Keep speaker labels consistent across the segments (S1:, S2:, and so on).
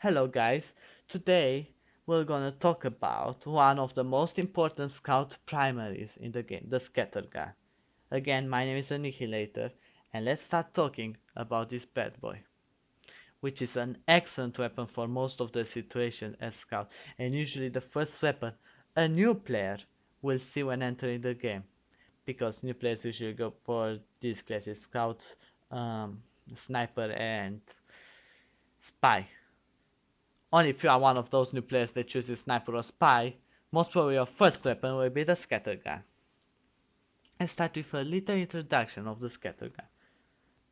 S1: Hello guys, today we're gonna talk about one of the most important scout primaries in the game, the Scattergun. Again, my name is Annihilator, and let's start talking about this bad boy, which is an excellent weapon for most of the situation as scout, and usually the first weapon a new player will see when entering the game, because new players usually go for these classes, scout, sniper, and spy. Only if you are one of those new players that chooses sniper or spy, most probably your first weapon will be the scattergun. Let's start with a little introduction of the scattergun.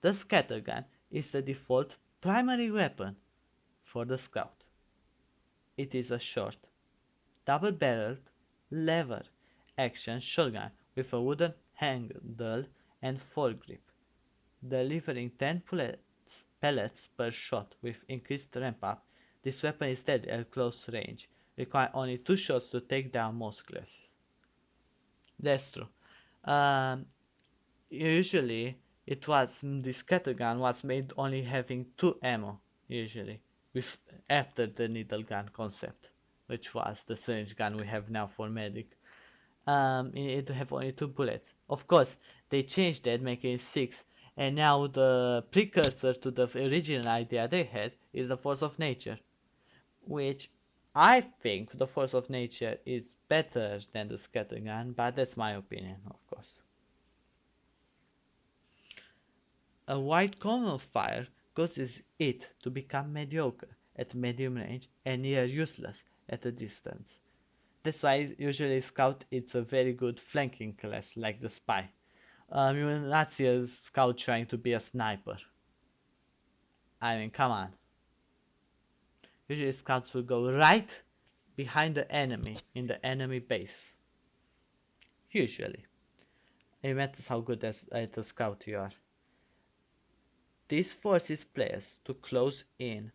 S1: The scattergun is the default primary weapon for the scout. It is a short, double-barreled, lever action shotgun with a wooden handle and foregrip, delivering 10 pellets per shot with increased ramp up. This weapon is deadly at close range, require only 2 shots to take down most classes. That's true. Um, Usually, the scattergun was made only having 2 ammo, usually, with after the needle gun concept, which was the syringe gun we have now for medic. It have only 2 bullets. Of course, they changed that, making it 6, and now the precursor to the original idea they had is the force of nature, which I think the force of nature is better than the scattergun, but that's my opinion, of course. A wide cone of fire causes it to become mediocre at medium range and near useless at a distance. That's why usually scout it's a very good flanking class like the spy. You will not see a scout trying to be a sniper. I mean, come on. Usually scouts will go right behind the enemy in the enemy base. Usually. It matters how good at a scout you are. This forces players to close in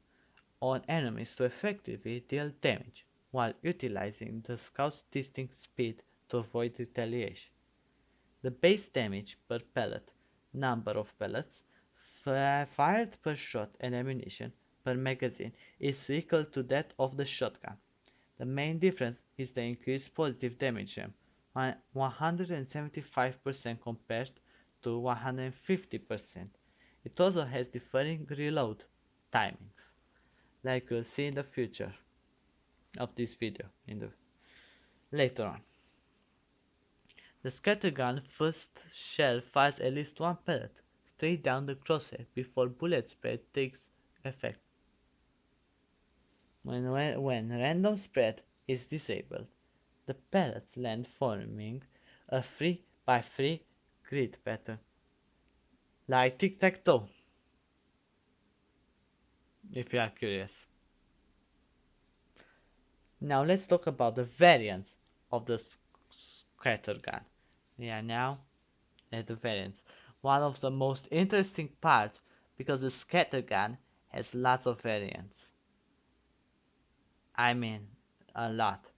S1: on enemies to effectively deal damage, while utilizing the scout's distinct speed to avoid retaliation. The base damage per pellet, number of pellets fired per shot and ammunition per magazine is equal to that of the shotgun. The main difference is the increased positive damage jam, 175% compared to 150%. It also has differing reload timings, like you'll see in the future of this video later on. The scattergun first shell fires at least one pellet straight down the crosshair before bullet spread takes effect. When random spread is disabled, the pellets land forming a 3 by 3 grid pattern, like tic-tac-toe, if you are curious. Now let's talk about the variants of the scattergun. Yeah, now at the variants. One of the most interesting parts, because the scattergun has lots of variants. I mean, a lot.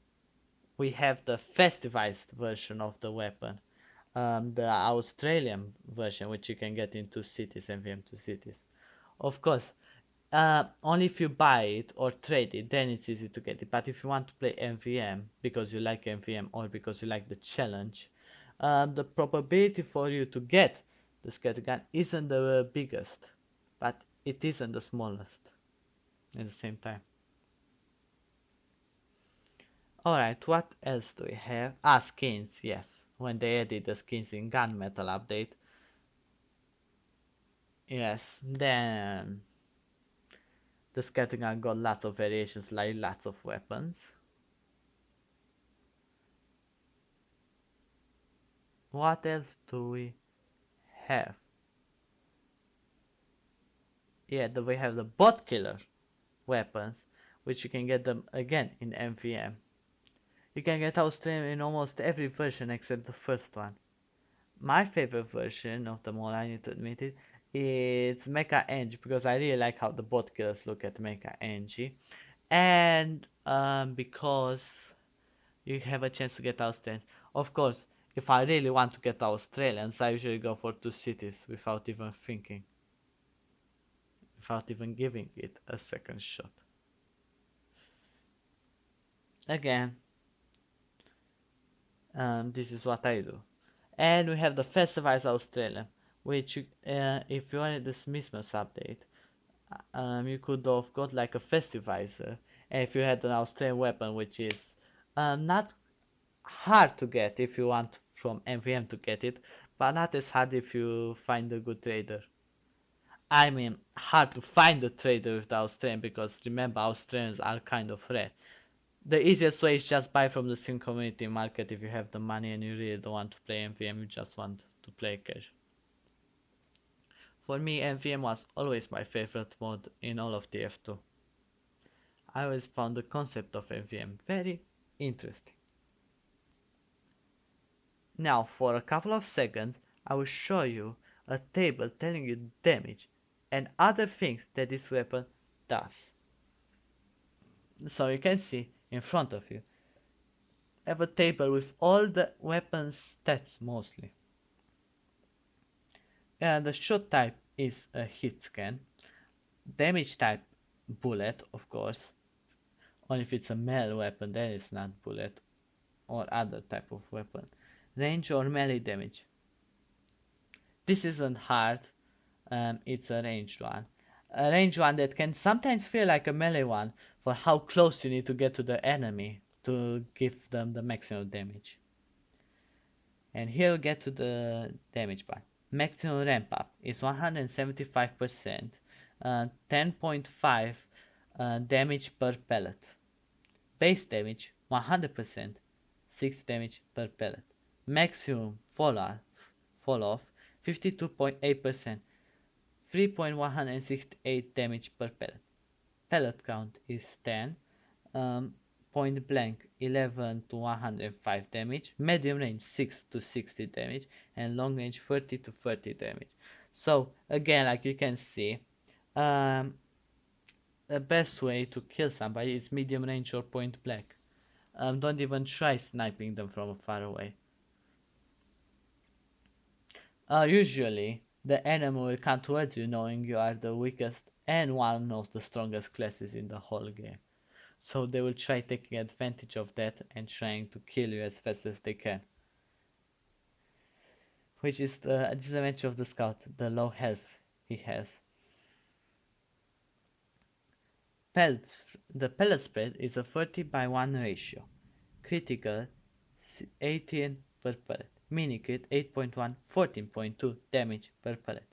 S1: We have the festivized version of the weapon, the Australian version, which you can get in 2 cities, MVM 2 cities. Of course, only if you buy it or trade it, then it's easy to get it. But if you want to play MVM because you like MVM or because you like the challenge, the probability for you to get the scattergun isn't the biggest, but it isn't the smallest at the same time. Alright, what else do we have? Ah, skins, yes. When they added the skins in Gunmetal update. Yes, then the scattergun got lots of variations, like lots of weapons. What else do we have? Yeah, we have the bot killer weapons, which you can get them again in MVM. You can get Australian in almost every version except the first one. My favorite version of them all, I need to admit it, it's Mecha Eng, because I really like how the bot killers look at Mecha Eng. And because you have a chance to get Australians. Of course, if I really want to get Australians, I usually go for 2 cities without even thinking, without even giving it a second shot. Again, this is what I do. And we have the Festivals Australia, which if you wanted this Christmas update, you could have got like a Festivizer, and if you had an Australian weapon, which is not hard to get if you want from MVM to get it, but not as hard if you find a good trader. I mean, hard to find a trader with the Australian because remember, Australians are kind of rare. The easiest way is just buy from the Sim community market if you have the money and you really don't want to play MVM, you just want to play cash. For me, MVM was always my favorite mode in all of TF2. I always found the concept of MVM very interesting. Now, for a couple of seconds, I will show you a table telling you damage and other things that this weapon does. So you can see in front of you, I have a table with all the weapons stats mostly. And the shot type is a hit scan. Damage type bullet, of course. Only if it's a melee weapon, then it's not bullet or other type of weapon. Range or melee damage. This isn't hard, it's a ranged one. A ranged one that can sometimes feel like a melee one for how close you need to get to the enemy to give them the maximum damage. And here we get to the damage part. Maximum ramp up is 175%, 10.5 damage per pellet. Base damage 100%, 6 damage per pellet. Maximum fall off 52.8%, 3.168 damage per pellet. Pellet count is 10, point blank 11 to 105 damage, medium range 6 to 60 damage, and long range 30 to 30 damage. So again, like you can see, um, the best way to kill somebody is medium range or point blank. Don't even try sniping them from far away. Usually, the enemy will come towards you knowing you are the weakest and one of the strongest classes in the whole game. So they will try taking advantage of that and trying to kill you as fast as they can. Which is the disadvantage of the scout, the low health he has. Pellets. The pellet spread is a 30-by-1 ratio. Critical 18 per pellet. Mini crit 8.1, 14.2 damage per pellet.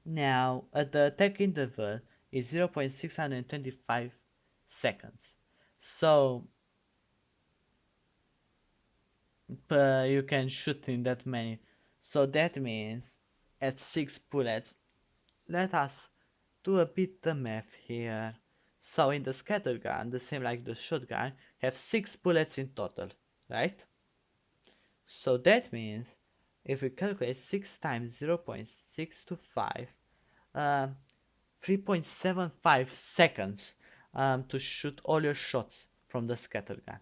S1: Now, the attack interval is 0.625 seconds. So, you can shoot in that many. So that means at 6 bullets, let us do a bit the math here. So in the scattergun, the same like the shotgun, have 6 bullets in total, right? So that means if we calculate 6 times 0.625, 3.75 seconds to shoot all your shots from the scattergun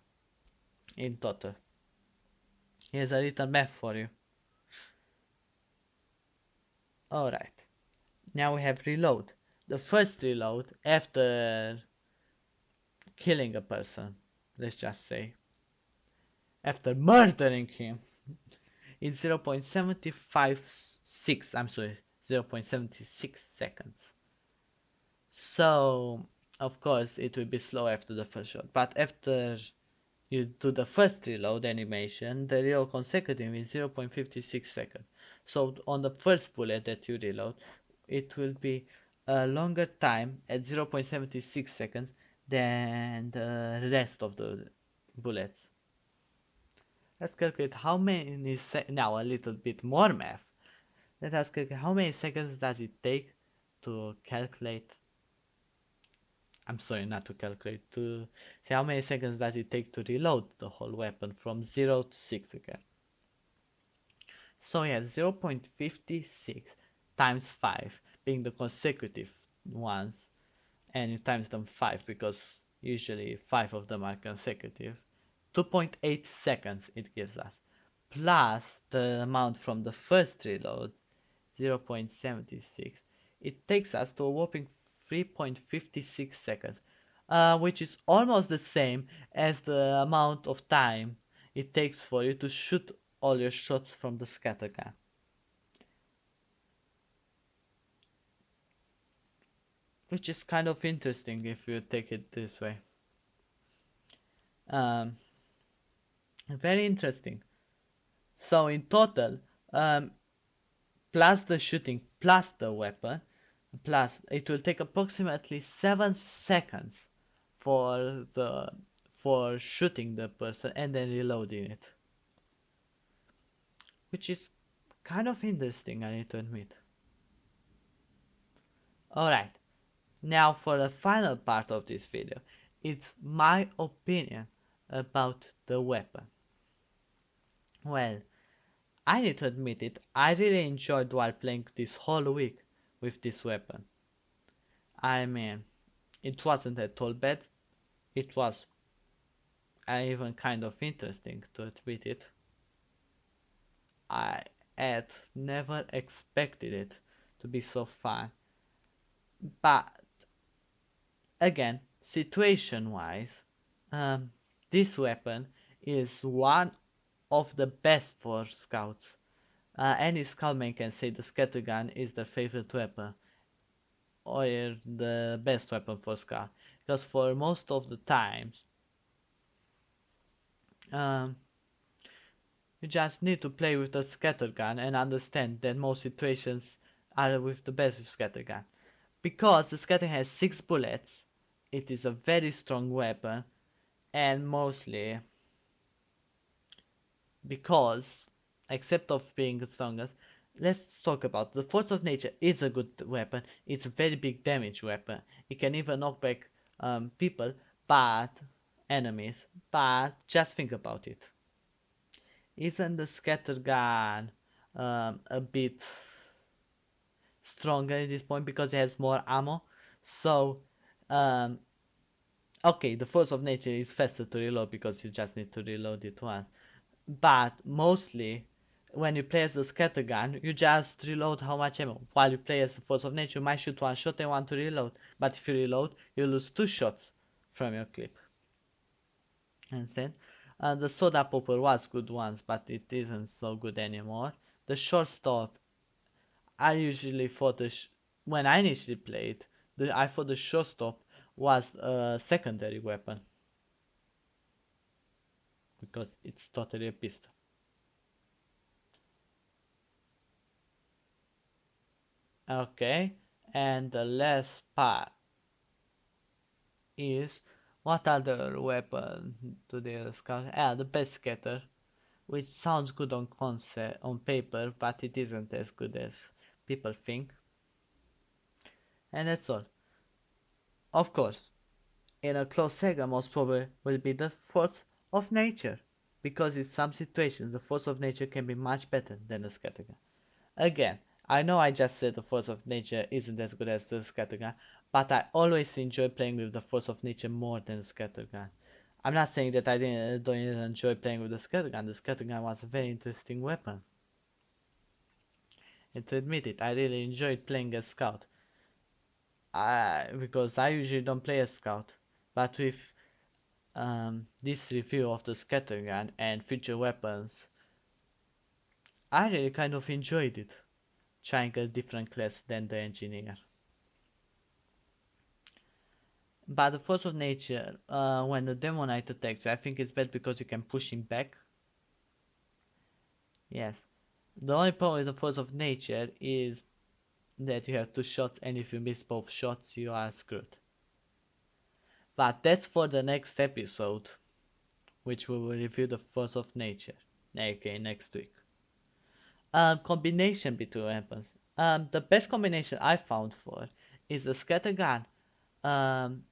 S1: in total. Here's a little math for you. Alright, now we have reload. The first reload after killing a person, let's just say, after murdering him, is 0.756, I'm sorry, 0.76 seconds. So, of course, it will be slow after the first shot, but after you do the first reload animation, the reload consecutive is 0.56 seconds. So on the first bullet that you reload, it will be a longer time at 0.76 seconds than the rest of the bullets. Let's calculate how many now a little bit more math. Let us calculate how many seconds does it take to calculate. I'm sorry, not to calculate, to see how many seconds does it take to reload the whole weapon from 0 to 6 again. So we have 0.56 times 5 being the consecutive ones, and you times them 5 because usually 5 of them are consecutive. 2.8 seconds it gives us, plus the amount from the first reload, 0.76. It takes us to a whopping 3.56 seconds. which is almost the same as the amount of time it takes for you to shoot all your shots from the scattergun, which is kind of interesting if you take it this way. Um, Very interesting. So in total, um, plus the shooting, plus the weapon, plus it will take approximately 7 seconds for the for shooting the person and then reloading it, which is kind of interesting, I need to admit. Alright, now for the final part of this video, it's my opinion about the weapon. Well, I need to admit it, I really enjoyed while playing this whole week with this weapon. I mean, it wasn't at all bad, it was even kind of interesting to admit it. I had never expected it to be so fun. But again, situation wise, um, this weapon is one of the best for scouts. Any scoutman can say the scattergun is their favorite weapon or the best weapon for scout. Because for most of the times, um, you just need to play with the scattergun and understand that most situations are with the best with scattergun. Because the scattergun has 6 bullets, it is a very strong weapon, and mostly because, except of being the strongest, let's talk about the force of nature is a good weapon. It's a very big damage weapon. It can even knock back people, but enemies. But just think about it. Isn't the scattergun a bit stronger at this point because it has more ammo? So, um, okay, the force of nature is faster to reload because you just need to reload it once. But mostly, when you play as the scattergun, you just reload how much ammo. While you play as the force of nature, you might shoot one shot and want to reload. But if you reload, you lose 2 shots from your clip. Understand? The soda popper was good once, but it isn't so good anymore. The shortstop, I usually thought when I initially played, I thought the shortstop was a secondary weapon because it's totally a pistol. Okay, and the last part is what other weapon do they discuss? Ah, the best scatter, which sounds good on concept on paper, but it isn't as good as people think. And that's all. Of course, in a close second, most probably will be the force of nature, because in some situations the force of nature can be much better than the scattergun. Again, I know I just said the force of nature isn't as good as the scattergun, but I always enjoy playing with the force of nature more than the scattergun. I'm not saying that don't enjoy playing with the scattergun. The scattergun was a very interesting weapon. And to admit it, I really enjoyed playing as scout. Because I usually don't play as scout, but with this review of the scattergun and future weapons, I really kind of enjoyed it, trying a different class than the engineer. But the force of nature, when the demon knight attacks, I think it's bad because you can push him back. Yes. The only problem with the force of nature is that you have 2 shots, and if you miss both shots, you are screwed. But that's for the next episode, which we will review the force of nature. Okay, next week. Combination between weapons. The best combination I found for is the scattergun. Um,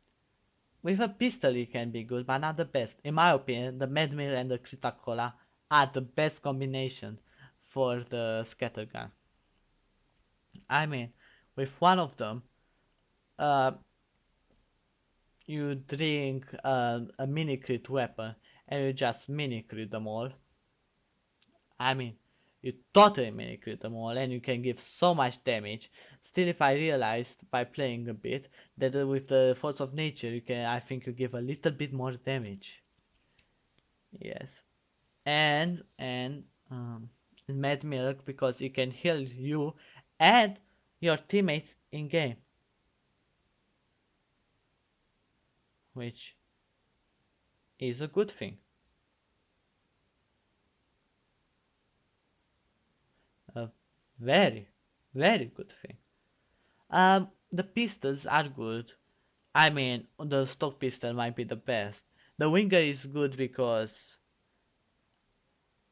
S1: with a pistol it can be good, but not the best. In my opinion, the Medmill and the Critacola are the best combination for the scattergun. I mean, with one of them, uh, you drink a mini crit weapon and you just mini crit them all. I mean, You totally mimic them all and you can give so much damage. Still, if I realized by playing a bit that with the force of nature you can, I think you give a little bit more damage. Yes. And Mad Milk because it can heal you and your teammates in game, which is a good thing. A very, very good thing. The pistols are good. I mean, the stock pistol might be the best. The Winger is good because,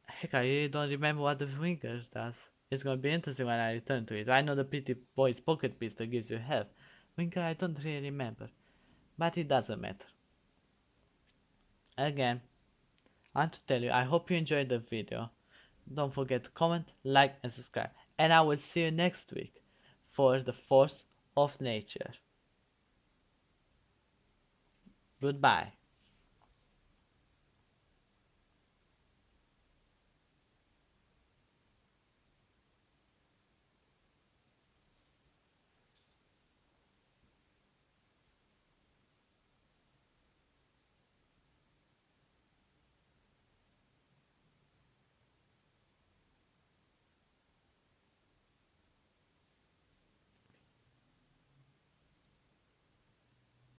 S1: heck, I really don't remember what the Winger does. It's gonna be interesting when I return to it. I know the Pretty Boy's pocket pistol gives you health. Winger, I don't really remember, but it doesn't matter. Again, I want to tell you, I hope you enjoyed the video. Don't forget to comment, like, and subscribe. And I will see you next week for the force of nature. Goodbye.